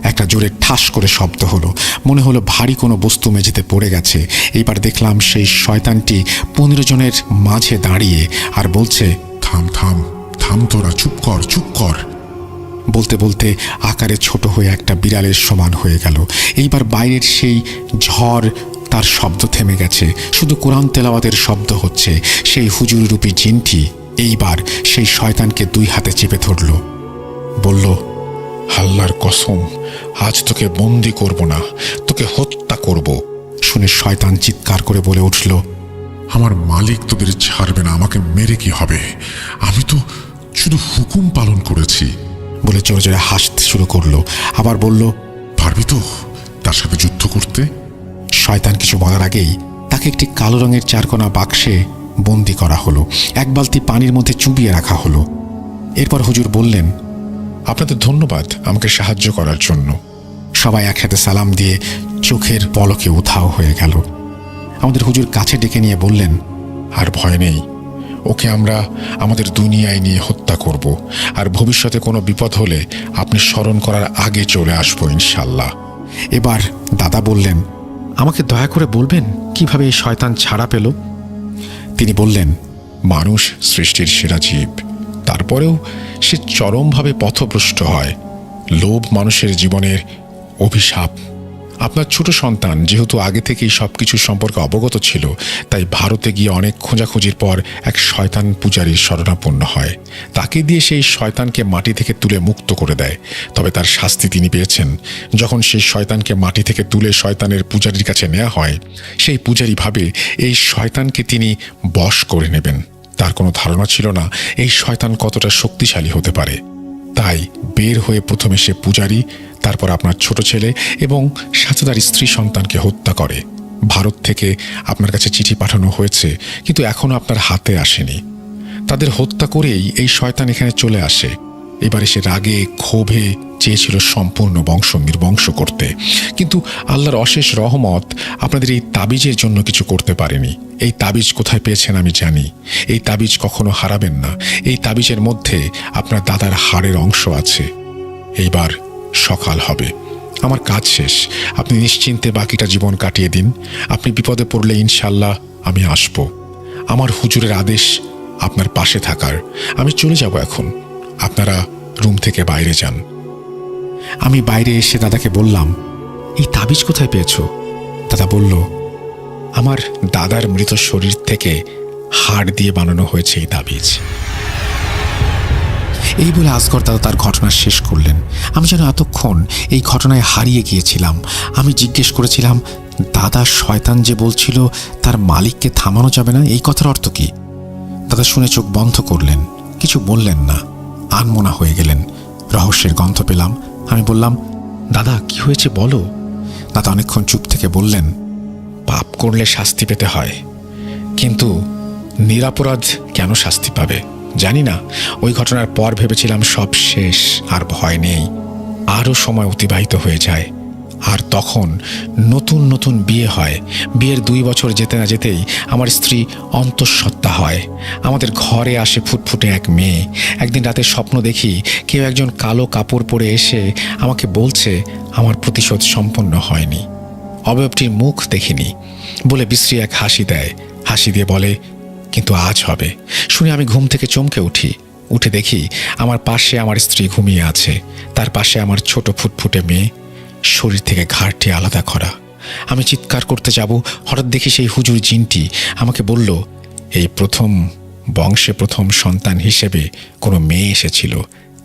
একটা জোরে ঠাস করে শব্দ হলো। মনে হলো ভারী কোনো বস্তু মেঝেতে পড়ে গেছে। এইবার দেখলাম সেই শয়তানটি 15 জনের মাঝে দাঁড়িয়ে আর বলছে, থাম থাম থাম, তোরা চুপ কর, চুপ কর। বলতে বলতে আকারে ছোট হয়ে একটা বিড়ালের সমান হয়ে গেল। এইবার বাইরের সেই ঝড়, তার শব্দ থেমে গেছে, শুধু কোরআন তেলাওয়াতের শব্দ হচ্ছে। সেই হুজুররূপী জিনটি এইবার সেই শয়তানকে 2 হাতে চেপে ধরল। বলল, আল্লাহর কসম, আজ তোকে বন্দি করব না, তোকে হত্যা করব। শুনে শয়তান চিৎকার করে বলে উঠল, আমার মালিক তোদের ছাড়বে না, আমাকে মেরে কি হবে? আমি তো শুধু হুকুম পালন করেছি। বলে জোরে জোরে হাসতে শুরু করলো। আবার বলল, পারবি তো তার সাথে যুদ্ধ করতে? শয়তান কিছু বলার আগেই তাকে একটি কালো রঙের 4 কোণা বাক্সে বন্দি করা হলো। 1 বালতি পানির মধ্যে চুবিয়ে রাখা হলো। এরপর হুজুর বললেন, আপনাদের ধন্যবাদ আমাকে সাহায্য করার জন্য। সবাই একসাথে সালাম দিয়ে চোখের পলকে উধাও হয়ে গেল। আমাদের হুজুর কাছে ডেকে নিয়ে বললেন, আর ভয় নেই, ওকে আমরা আমাদের দুনিয়ায় নিয়ে হত্যা করব, আর ভবিষ্যতে কোনো বিপদ হলে আপনি স্মরণ করার আগে চলে আসবো ইনশাল্লাহ। এবার দাদা বললেন, আমাকে দয়া করে বলবেন কিভাবে এই শয়তান ছাড়া পেল? তিনি বললেন, মানুষ সৃষ্টির সেরা জীব, তারপরেও সে চরমভাবে পথভ্রষ্ট হয়। লোভ মানুষের জীবনের অভিশাপ। আপনার ছোট সন্তান যেহেতু আগে থেকেই সবকিছু সম্পর্কে অবগত ছিল, তাই ভারতে গিয়ে অনেক খোঁজাখুঁজির পর এক শয়তান পূজারীর শরণাপন্ন হয়। তাকে দিয়ে সেই শয়তানকে মাটি থেকে তুলে মুক্ত করে দেয়। তবে তার শাস্তি তিনি পেয়েছেন। যখন সেই শয়তানকে মাটি থেকে তুলে শয়তানের পূজারীর কাছে নেওয়া হয়, সেই পূজারী ভাবে এই শয়তানকে তিনি বশ করে নেবেন। তার কোনো ধারণা ছিল না এই শয়তান কতটা শক্তিশালী হতে পারে। তাই বের হয়ে প্রথমে সে পূজারী, তারপর আপনার ছোট ছেলে এবং সাথে তার স্ত্রী সন্তানকে হত্যা করে। ভারত থেকে আপনার কাছে চিঠি পাঠানো হয়েছে, কিন্তু এখনো আপনার হাতে আসেনি। তাদের হত্যা করেই এই শয়তান এখানে চলে আসে। এবারে সে রাগে ক্ষোভে চেয়েছিল সম্পূর্ণ বংশ নির্বংশ করতে, কিন্তু আল্লাহর অশেষ রহমত আপনাদের এই তাবিজের জন্য কিছু করতে পারেনি। এই তাবিজ কোথায় পেয়েছেন আমি জানি। এই তাবিজ কখনো হারাবেন না। এই তাবিজের মধ্যে আপনার দাদার হাড়ের অংশ আছে। এইবার সকাল হবে, আমার কাজ শেষ। আপনি নিশ্চিন্তে বাকিটা জীবন কাটিয়ে দিন। আপনি বিপদে পড়লে ইনশাল্লাহ আমি আসব। আমার হুজুরের আদেশ আপনার পাশে থাকার। আমি চলে যাব এখন, আপনারা রুম থেকে বাইরে যান। আমি বাইরে এসে দাদাকে বললাম, এই তাবিজ কোথায় পেয়েছো? দাদা বলল, আমার দাদার মৃত শরীর থেকে হাড় দিয়ে বানানো হয়েছে এই তাবিজ। এই বলে আসগর দাদা তার ঘটনা শেষ করলেন। আমি যেন এতক্ষণ এই ঘটনায় হারিয়ে গিয়েছিলাম। আমি জিজ্ঞেস করেছিলাম, দাদা শয়তান যে বলছিল তার মালিককে থামানো যাবে না, এই কথার অর্থ কি? দাদা শুনে চোখ বন্ধ করলেন, কিছু বললেন না, আনমনা হয়ে গেলেন। রহস্যের গন্ধ পেলাম। আমি বললাম, দাদা কি হয়েছে বলো। দাদা অনেকক্ষণ চুপ থেকে বললেন, পাপ করলে শাস্তি পেতে হয়, কিন্তু নিরপরাধ কেন শাস্তি পাবে জানি না। ওই ঘটনার পর ভেবেছিলাম সব শেষ, আর ভয় নেই। আরও সময় অতিবাহিত হয়ে যায়, আর তখন নতুন নতুন বিয়ে হয়। বিয়ের 2 বছর যেতে না যেতেই আমার স্ত্রী অন্তঃসত্ত্বা হয়। আমাদের ঘরে আসে ফুটফুটে এক মেয়ে। একদিন রাতে স্বপ্ন দেখি কেউ একজন কালো কাপড় পরে এসে আমাকে বলছে আমার প্রতিশোধ সম্পন্ন হয়নি, অবয়বটির মুখ দেখিনি বলে বিশ্রী এক হাসি দেয়। হাসি দিয়ে বলে, কিন্তু আজ হবে। শুনে আমি ঘুম থেকে চমকে উঠি। উঠে দেখি আমার পাশে আমার স্ত্রী ঘুমিয়ে আছে, তার পাশে আমার ছোট ফুটফুটে মেয়ে, শরীর থেকে ঘাড়টি আলাদা করা। আমি চিৎকার করতে যাব, হঠাৎ দেখি সেই হুজুর জিনটি আমাকে বলল, এই প্রথম বংশে প্রথম সন্তান হিসেবে কোনো মেয়ে এসেছিল,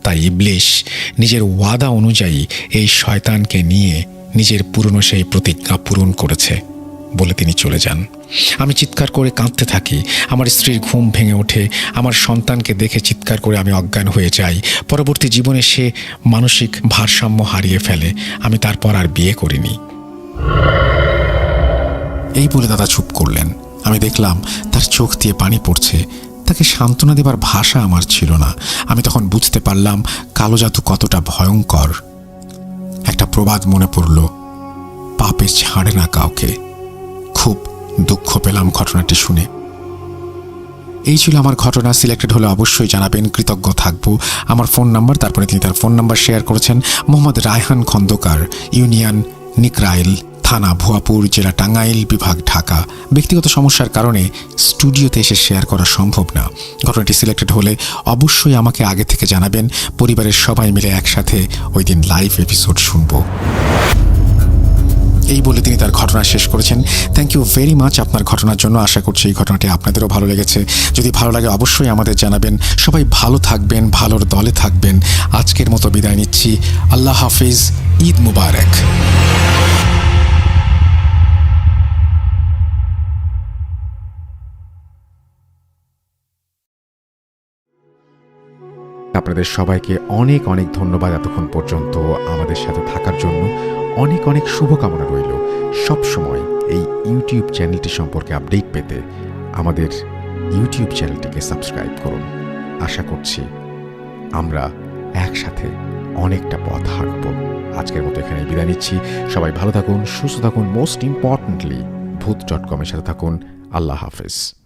তাই ইবলিশ নিজের ওয়াদা অনুযায়ী এই শয়তানকে নিয়ে নিজের পুরনো সেই প্রতিজ্ঞা পূরণ করেছে বলে তিনি চলে যান। আমি চিৎকার করে কাঁদতে থাকি। আমার স্ত্রীর ঘুম ভেঙে ওঠে। আমার সন্তানকে দেখে চিৎকার করে আমি অজ্ঞান হয়ে যাই। পরবর্তী জীবনে সে মানসিক ভারসাম্য হারিয়ে ফেলে। আমি তারপর আর বিয়ে করিনি। এই বলে দাদা চুপ করলেন। আমি দেখলাম তার চোখ দিয়ে পানি পড়ছে। তাকে সান্ত্বনা দেবার ভাষা আমার ছিল না। আমি তখন বুঝতে পারলাম কালো জাদু কতটা ভয়ঙ্কর। একটা প্রবাদ মনে পড়ল, পাপে ছাড়ে না কাউকে। খুব দুঃখ পেলাম ঘটনাটি শুনে। এই ছিল আমার ঘটনা। সিলেক্টেড হলে অবশ্যই জানাবেন, কৃতজ্ঞ থাকবো। আমার ফোন নাম্বার, তারপরে তিনি তার ফোন নাম্বার শেয়ার করেছেন। মোহাম্মদ রায়হান খন্দকার, ইউনিয়ন নিকরাইল, থানা ভুয়াপুর, জেলা টাঙ্গাইল, বিভাগ ঢাকা। ব্যক্তিগত সমস্যার কারণে স্টুডিওতে এসে শেয়ার করা সম্ভব না। ঘটনাটি সিলেক্টেড হলে অবশ্যই আমাকে আগে থেকে জানাবেন। পরিবারের সবাই মিলে একসাথে ওই দিন লাইভ এপিসোড শুনবো। এই বলে তিনি তার ঘটনা শেষ করেছেন। থ্যাংক ইউ ভেরি মাচ আপনার ঘটনার জন্য। আশা করছি এই ঘটনাটি আপনাদেরও ভালো লেগেছে। যদি ভালো লাগে অবশ্যই আমাদের জানাবেন। সবাই ভালো থাকবেন, ভালোর দলে থাকবেন। আজকের মতো বিদায় নিচ্ছি। আল্লাহ হাফিজ। ঈদ মুবারক। আপনাদের সবাইকে অনেক অনেক ধন্যবাদ এতক্ষণ পর্যন্ত আমাদের সাথে থাকার জন্য। অনেক অনেক শুভকামনা রইল। সবসময় এই ইউটিউব চ্যানেলটি সম্পর্কে আপডেট পেতে আমাদের ইউটিউব চ্যানেলটিকে সাবস্ক্রাইব করুন। আশা করছি আমরা একসাথে অনেকটা পথ হাঁটব। আজকের মতো এখানে বিদায় নিচ্ছি। সবাই ভালো থাকুন, সুস্থ থাকুন। মোস্ট ইম্পর্টেন্টলি ভূত.com-এর সাথে থাকুন। আল্লাহ হাফেজ।